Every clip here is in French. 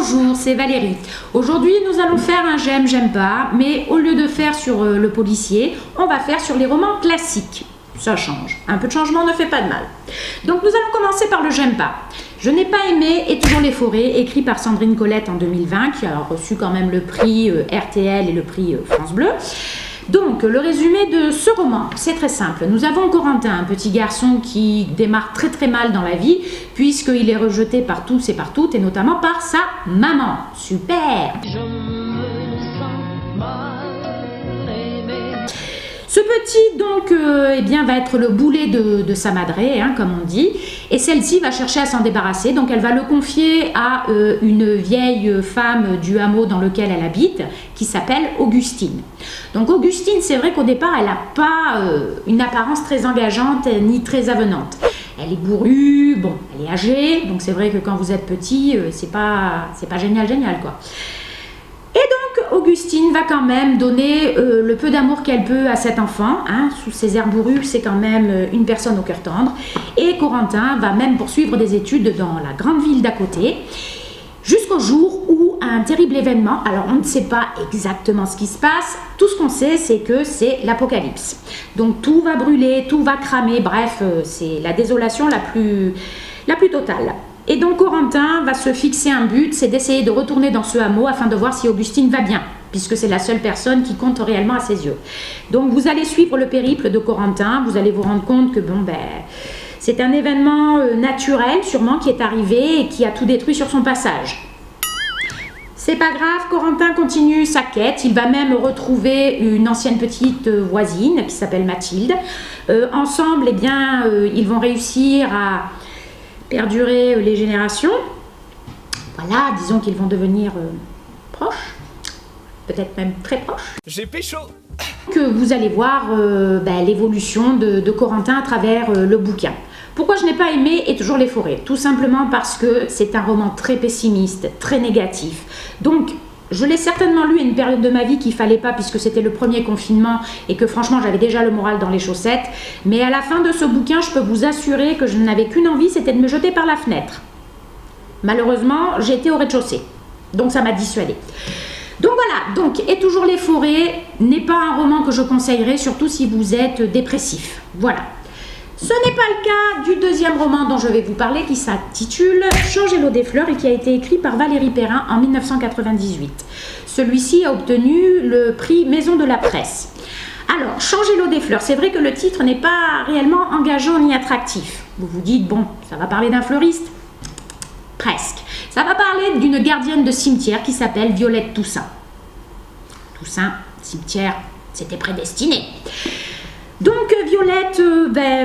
Bonjour, c'est Valérie. Aujourd'hui, nous allons faire un j'aime, j'aime pas, mais au lieu de faire sur le policier, on va faire sur les romans classiques. Ça change. Un peu de changement ne fait pas de mal. Donc nous allons commencer par le j'aime pas. Je n'ai pas aimé Et toujours les forêts, écrit par Sandrine Colette en 2020, qui a reçu quand même le prix RTL et le prix France Bleu. Donc, le résumé de ce roman, c'est très simple. Nous avons Corentin, un petit garçon qui démarre très très mal dans la vie, puisqu'il est rejeté par tous et par toutes, et notamment par sa maman. Super! Ce petit, donc, eh bien, va être le boulet de sa madré, hein, comme on dit, et celle-ci va chercher à s'en débarrasser, donc elle va le confier à une vieille femme du hameau dans lequel elle habite, qui s'appelle Augustine. Donc Augustine, c'est vrai qu'au départ, elle n'a pas une apparence très engageante ni très avenante. Elle est bourrue, bon, elle est âgée, donc c'est vrai que quand vous êtes petit, c'est pas génial, quoi. Augustine va quand même donner le peu d'amour qu'elle peut à cet enfant, hein, sous ses airs bourrus, c'est quand même une personne au cœur tendre. Et Corentin va même poursuivre des études dans la grande ville d'à côté, jusqu'au jour où un terrible événement, alors on ne sait pas exactement ce qui se passe, tout ce qu'on sait c'est que c'est l'apocalypse. Donc tout va brûler, tout va cramer, bref, c'est la désolation la plus totale. Et donc Corentin va se fixer un but, c'est d'essayer de retourner dans ce hameau afin de voir si Augustine va bien, puisque c'est la seule personne qui compte réellement à ses yeux. Donc vous allez suivre le périple de Corentin, vous allez vous rendre compte que c'est un événement naturel sûrement qui est arrivé et qui a tout détruit sur son passage. C'est pas grave, Corentin continue sa quête, il va même retrouver une ancienne petite voisine qui s'appelle Mathilde. Ensemble, eh bien, ils vont réussir à perdurer les générations. Voilà, disons qu'ils vont devenir proches, peut-être même très proches. J'ai pécho. Que vous allez voir l'évolution de Corentin à travers le bouquin. Pourquoi je n'ai pas aimé Et toujours les forêts? Tout simplement parce que c'est un roman très pessimiste, très négatif. Donc, je l'ai certainement lu à une période de ma vie qu'il ne fallait pas puisque c'était le premier confinement et que franchement j'avais déjà le moral dans les chaussettes. Mais à la fin de ce bouquin, je peux vous assurer que je n'avais qu'une envie, c'était de me jeter par la fenêtre. Malheureusement, j'étais au rez-de-chaussée. Donc ça m'a dissuadée. Donc voilà, donc Et toujours les forêts n'est pas un roman que je conseillerais, surtout si vous êtes dépressif. Voilà. Ce n'est pas le cas du deuxième roman dont je vais vous parler qui s'intitule Changer l'eau des fleurs et qui a été écrit par Valérie Perrin en 1998. Celui-ci a obtenu le prix Maison de la Presse. Alors, Changer l'eau des fleurs, c'est vrai que le titre n'est pas réellement engageant ni attractif. Vous vous dites, bon, ça va parler d'un fleuriste? Presque. Ça va parler d'une gardienne de cimetière qui s'appelle Violette Toussaint. Toussaint, cimetière, c'était prédestiné. Donc Violette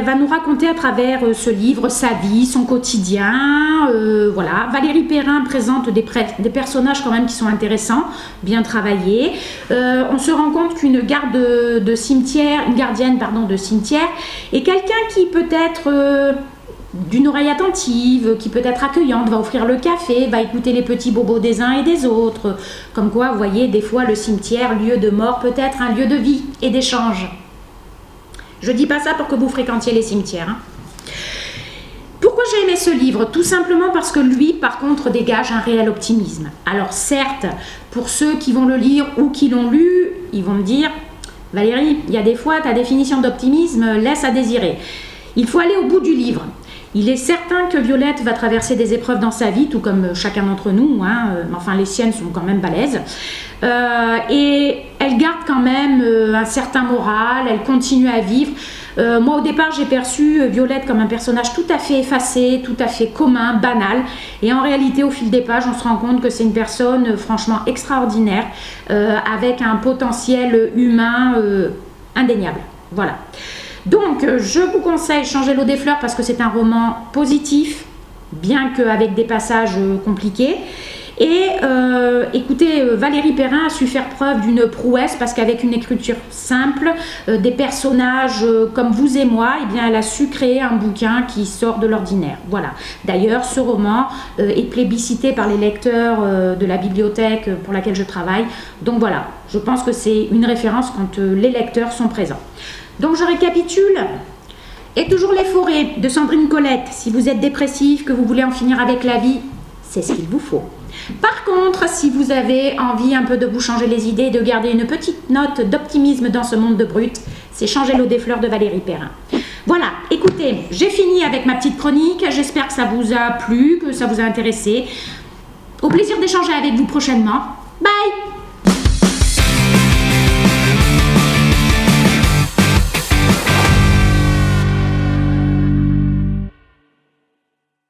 va nous raconter à travers ce livre sa vie, son quotidien, voilà. Valérie Perrin présente des personnages quand même qui sont intéressants, bien travaillés. On se rend compte qu'une gardienne de cimetière est quelqu'un qui peut être d'une oreille attentive, qui peut être accueillante, va offrir le café, va écouter les petits bobos des uns et des autres. Comme quoi, vous voyez, des fois le cimetière, lieu de mort, peut être un lieu de vie et d'échange. Je dis pas ça pour que vous fréquentiez les cimetières. Hein. Pourquoi j'ai aimé ce livre? Tout simplement parce que lui, par contre, dégage un réel optimisme. Alors certes, pour ceux qui vont le lire ou qui l'ont lu, ils vont me dire « Valérie, il y a des fois, ta définition d'optimisme laisse à désirer. Il faut aller au bout du livre. » Il est certain que Violette va traverser des épreuves dans sa vie, tout comme chacun d'entre nous, hein, enfin les siennes sont quand même balèzes. Et elle garde quand même un certain moral, elle continue à vivre. Moi au départ j'ai perçu Violette comme un personnage tout à fait effacé, tout à fait commun, banal. Et en réalité au fil des pages on se rend compte que c'est une personne franchement extraordinaire, avec un potentiel humain indéniable. Voilà. Donc, je vous conseille Changer l'eau des fleurs parce que c'est un roman positif, bien qu'avec des passages compliqués. Et écoutez, Valérie Perrin a su faire preuve d'une prouesse parce qu'avec une écriture simple, des personnages comme vous et moi, eh bien, elle a su créer un bouquin qui sort de l'ordinaire. Voilà. D'ailleurs, ce roman est plébiscité par les lecteurs de la bibliothèque pour laquelle je travaille. Donc voilà, je pense que c'est une référence quand les lecteurs sont présents. Donc je récapitule. Et toujours les forêts de Sandrine Colette. Si vous êtes dépressif, que vous voulez en finir avec la vie, c'est ce qu'il vous faut. Par contre, si vous avez envie un peu de vous changer les idées, de garder une petite note d'optimisme dans ce monde de brut, c'est Changer l'eau des fleurs de Valérie Perrin. Voilà, écoutez, j'ai fini avec ma petite chronique. J'espère que ça vous a plu, que ça vous a intéressé. Au plaisir d'échanger avec vous prochainement. Bye!